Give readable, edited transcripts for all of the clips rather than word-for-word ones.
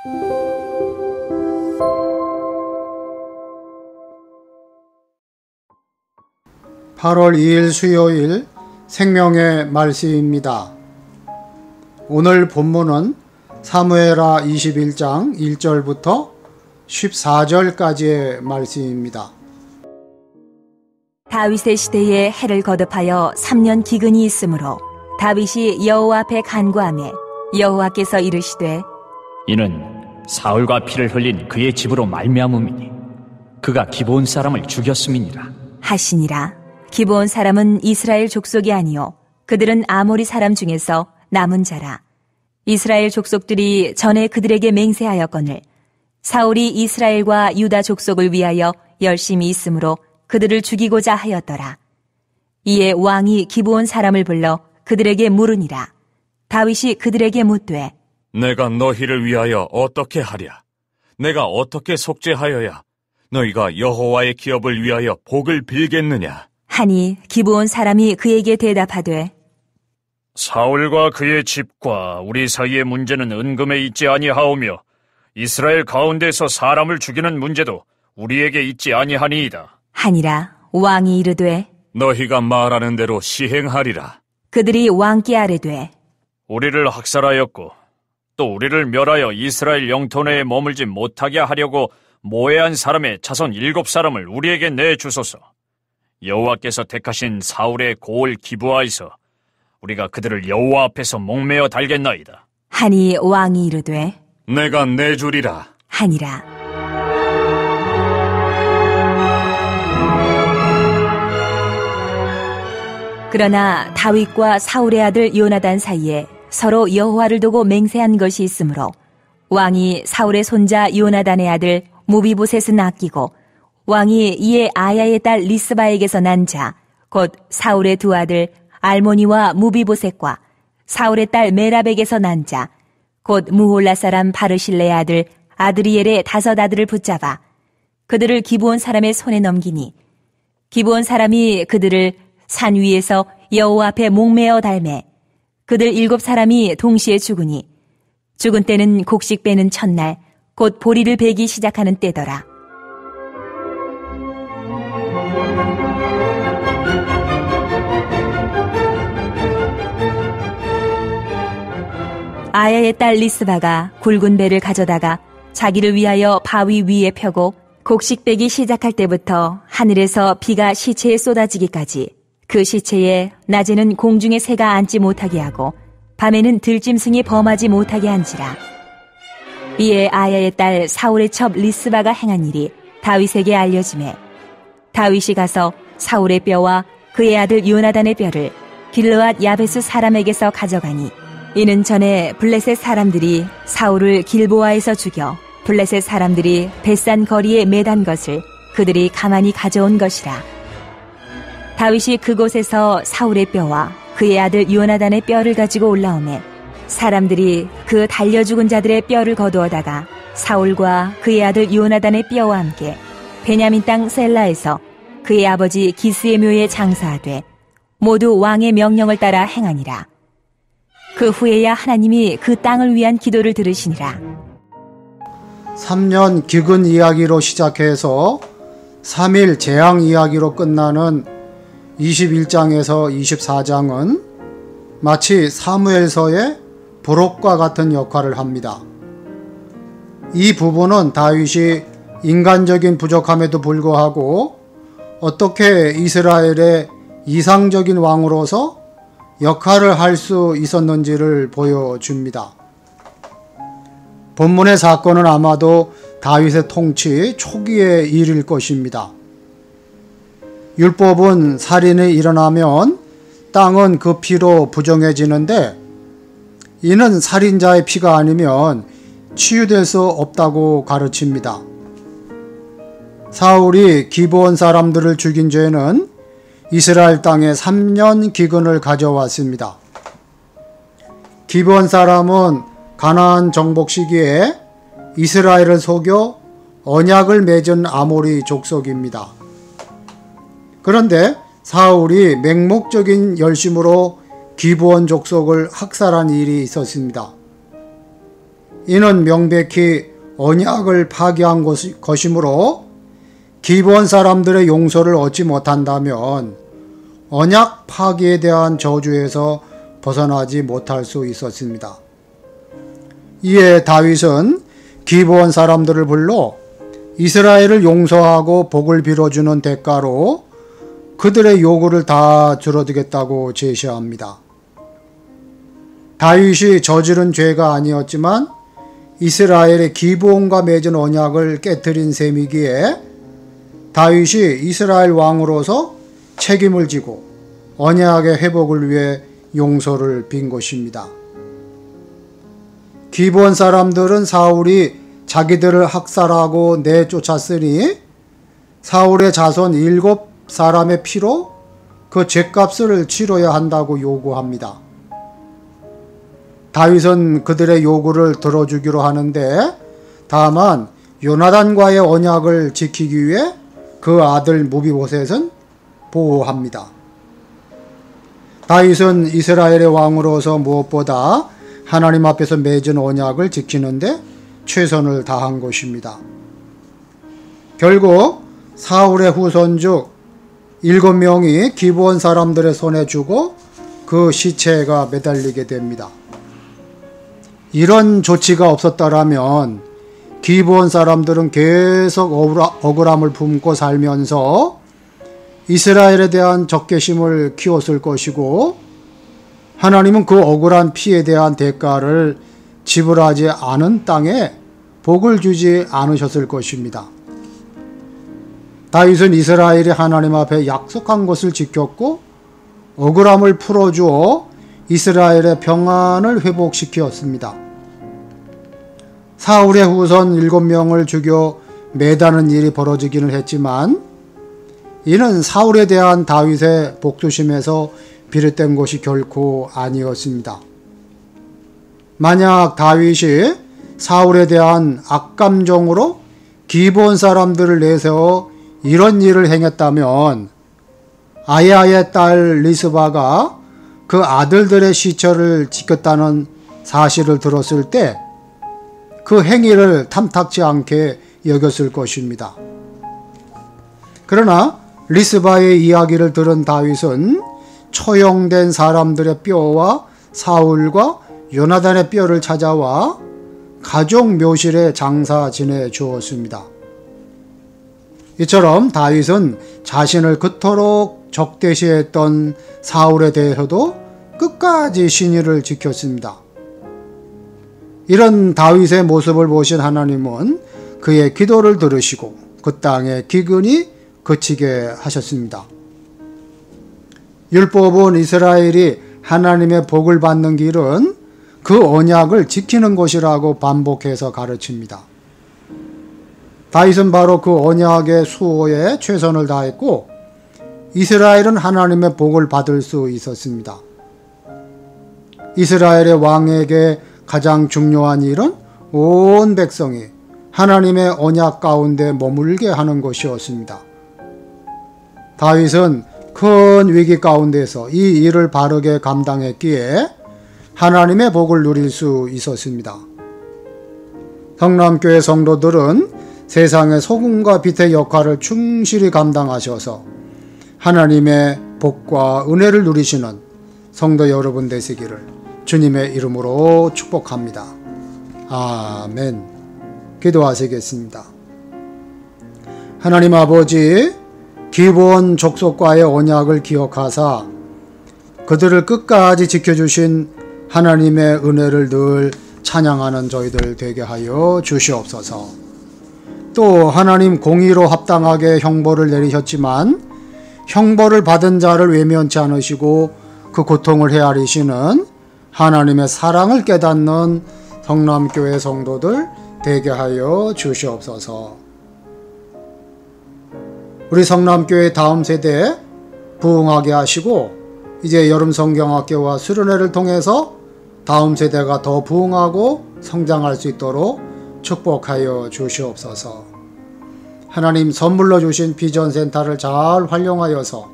(8월 2일) 수요일 생명의 말씀입니다. 오늘 본문은 사무엘하 21장 1절부터 14절까지의 말씀입니다. 다윗의 시대에 해를 거듭하여 3년 기근이 있으므로 다윗이 여호와 앞에 간구하매 여호와께서 이르시되 이는 사울과 피를 흘린 그의 집으로 말미암음이니 그가 기브온 사람을 죽였음이니라 하시니라. 기브온 사람은 이스라엘 족속이 아니요 그들은 아모리 사람 중에서 남은 자라. 이스라엘 족속들이 전에 그들에게 맹세하였거늘 사울이 이스라엘과 유다 족속을 위하여 열심히 있으므로 그들을 죽이고자 하였더라. 이에 왕이 기브온 사람을 불러 그들에게 물으니라. 다윗이 그들에게 묻되 내가 너희를 위하여 어떻게 하랴? 내가 어떻게 속죄하여야 너희가 여호와의 기업을 위하여 복을 빌겠느냐? 하니 기브온 사람이 그에게 대답하되 사울과 그의 집과 우리 사이의 문제는 은금에 있지 아니하오며 이스라엘 가운데서 사람을 죽이는 문제도 우리에게 있지 아니하니이다 하니라. 왕이 이르되 너희가 말하는 대로 시행하리라. 그들이 왕께 아뢰되 우리를 학살하였고 또 우리를 멸하여 이스라엘 영토 내에 머물지 못하게 하려고 모해한 사람의 자손 7사람을 우리에게 내주소서. 여호와께서 택하신 사울의 고을 기브아에서 우리가 그들을 여호와 앞에서 목매어 달겠나이다. 하니 왕이 이르되 내가 내주리라. 하니라. 그러나 다윗과 사울의 아들 요나단 사이에 서로 여호와를 두고 맹세한 것이 있으므로 왕이 사울의 손자 요나단의 아들 무비보셋은 아끼고 왕이 이에 아야의 딸 리스바에게서 난 자 곧 사울의 두 아들 알모니와 무비보셋과 사울의 딸 메랍에게서 난 자 곧 무홀라 사람 바르실레의 아들 아드리엘의 5 아들을 붙잡아 그들을 기브온 사람의 손에 넘기니 기브온 사람이 그들을 산 위에서 여호와 앞에 목매어 달매 그들 7사람이 동시에 죽으니 죽은 때는 곡식 빼는 첫날 곧 보리를 베기 시작하는 때더라. 아야의 딸 리스바가 굵은 배를 가져다가 자기를 위하여 바위 위에 펴고 곡식 빼기 시작할 때부터 하늘에서 비가 시체에 쏟아지기까지 그 시체에 낮에는 공중의 새가 앉지 못하게 하고 밤에는 들짐승이 범하지 못하게 한지라. 이에 아야의 딸 사울의 첩 리스바가 행한 일이 다윗에게 알려지매 다윗이 가서 사울의 뼈와 그의 아들 요나단의 뼈를 길르앗 야베스 사람에게서 가져가니 이는 전에 블레셋 사람들이 사울을 길보아에서 죽여 블레셋 사람들이 벳산 거리에 매단 것을 그들이 가만히 가져온 것이라. 다윗이 그곳에서 사울의 뼈와 그의 아들 요나단의 뼈를 가지고 올라오매 사람들이 그 달려 죽은 자들의 뼈를 거두어다가 사울과 그의 아들 요나단의 뼈와 함께 베냐민 땅 셀라에서 그의 아버지 기스의 묘에 장사하되 모두 왕의 명령을 따라 행하니라. 그 후에야 하나님이 그 땅을 위한 기도를 들으시니라. 3년 기근 이야기로 시작해서 3일 재앙 이야기로 끝나는 21장에서 24장은 마치 사무엘서의 부록과 같은 역할을 합니다. 이 부분은 다윗이 인간적인 부족함에도 불구하고 어떻게 이스라엘의 이상적인 왕으로서 역할을 할 수 있었는지를 보여줍니다. 본문의 사건은 아마도 다윗의 통치 초기의 일일 것입니다. 율법은 살인이 일어나면 땅은 그 피로 부정해지는데 이는 살인자의 피가 아니면 치유될 수 없다고 가르칩니다. 사울이 기브온 사람들을 죽인 죄는 이스라엘 땅에 3년 기근을 가져왔습니다. 기브온 사람은 가나안 정복 시기에 이스라엘을 속여 언약을 맺은 아모리 족속입니다. 그런데 사울이 맹목적인 열심으로 기브온 족속을 학살한 일이 있었습니다. 이는 명백히 언약을 파기한 것이므로 기브온 사람들의 용서를 얻지 못한다면 언약 파기에 대한 저주에서 벗어나지 못할 수 있었습니다. 이에 다윗은 기브온 사람들을 불러 이스라엘을 용서하고 복을 빌어주는 대가로 그들의 요구를 다 들어주겠다고 제시합니다. 다윗이 저지른 죄가 아니었지만 이스라엘의 기브온과 맺은 언약을 깨뜨린 셈이기에 다윗이 이스라엘 왕으로서 책임을 지고 언약의 회복을 위해 용서를 빈 것입니다. 기브온 사람들은 사울이 자기들을 학살하고 내쫓았으니 사울의 자손 7사람의 피로 그 죗값을 치러야 한다고 요구합니다. 다윗은 그들의 요구를 들어주기로 하는데 다만 요나단과의 언약을 지키기 위해 그 아들 무비보셋은 보호합니다. 다윗은 이스라엘의 왕으로서 무엇보다 하나님 앞에서 맺은 언약을 지키는데 최선을 다한 것입니다. 결국 사울의 후손 중 7명이 기브온 사람들의 손에 죽어 그 시체가 매달리게 됩니다. 이런 조치가 없었다라면 기브온 사람들은 계속 억울함을 품고 살면서 이스라엘에 대한 적개심을 키웠을 것이고 하나님은 그 억울한 피에 대한 대가를 지불하지 않은 땅에 복을 주지 않으셨을 것입니다. 다윗은 이스라엘이 하나님 앞에 약속한 것을 지켰고 억울함을 풀어주어 이스라엘의 평안을 회복시켰습니다. 사울의 후손 7명을 죽여 매다는 일이 벌어지기는 했지만 이는 사울에 대한 다윗의 복수심에서 비롯된 것이 결코 아니었습니다. 만약 다윗이 사울에 대한 악감정으로 기브온 사람들을 내세워 이런 일을 행했다면 아야의 딸 리스바가 그 아들들의 시체를 지켰다는 사실을 들었을 때 그 행위를 탐탁지 않게 여겼을 것입니다. 그러나 리스바의 이야기를 들은 다윗은 처형된 사람들의 뼈와 사울과 요나단의 뼈를 찾아와 가족 묘실에 장사 지내 주었습니다. 이처럼 다윗은 자신을 그토록 적대시했던 사울에 대해서도 끝까지 신의를 지켰습니다. 이런 다윗의 모습을 보신 하나님은 그의 기도를 들으시고 그 땅의 기근이 그치게 하셨습니다. 율법은 이스라엘이 하나님의 복을 받는 길은 그 언약을 지키는 것이라고 반복해서 가르칩니다. 다윗은 바로 그 언약의 수호에 최선을 다했고 이스라엘은 하나님의 복을 받을 수 있었습니다. 이스라엘의 왕에게 가장 중요한 일은 온 백성이 하나님의 언약 가운데 머물게 하는 것이었습니다. 다윗은 큰 위기 가운데서 이 일을 바르게 감당했기에 하나님의 복을 누릴 수 있었습니다. 성남교회 성도들은 세상의 소금과 빛의 역할을 충실히 감당하셔서 하나님의 복과 은혜를 누리시는 성도 여러분 되시기를 주님의 이름으로 축복합니다. 아멘. 기도하시겠습니다. 하나님 아버지, 기브온 족속과의 언약을 기억하사 그들을 끝까지 지켜주신 하나님의 은혜를 늘 찬양하는 저희들 되게 하여 주시옵소서. 또 하나님 공의로 합당하게 형벌을 내리셨지만 형벌을 받은 자를 외면치 않으시고 그 고통을 헤아리시는 하나님의 사랑을 깨닫는 성남교회 성도들 되게 하여 주시옵소서. 우리 성남교회 다음 세대에 부흥하게 하시고 이제 여름 성경학교와 수련회를 통해서 다음 세대가 더 부흥하고 성장할 수 있도록 축복하여 주시옵소서. 하나님 선물로 주신 비전센터를 잘 활용하여서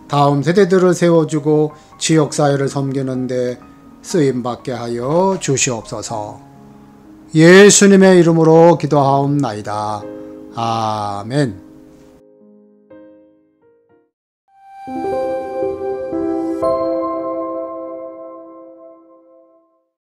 다음 세대들을 세워주고 지역사회를 섬기는 데 쓰임받게 하여 주시옵소서. 예수님의 이름으로 기도하옵나이다. 아멘.